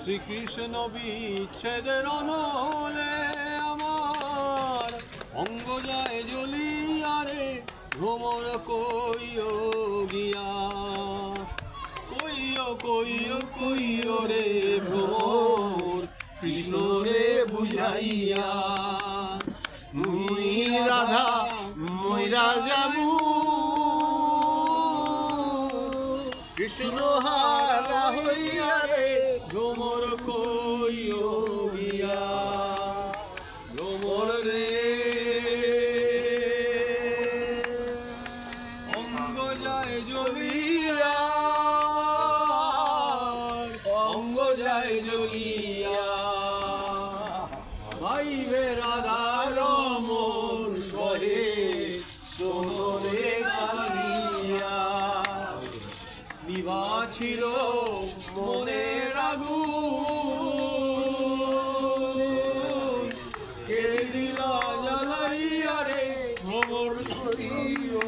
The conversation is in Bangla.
শ্রীকৃষ্ণ বিচ্ছেদের অনলে আমার অঙ্গ যায় জ্বলিয়ারে ভ্রমর কইও গিয়া কইও কইও কইও রে ভ্রমর কৃষ্ণ রে বুঝাইয়া মুই রাধা মইরা যাবু কৃষ্ণ হারা হইয়া রে ভ্রমর কইও গিয়া ভ্রমর রে অঙ্গ যায় জ্বলিয়া অঙ্গ যায় জ্বলিয়া ভাইবে রাধা রমন কহে সোহরে কালিয়া নিভা ছিল মনের আগুন কে দিলা জ্বালাইয়া রে ভ্রমর করিও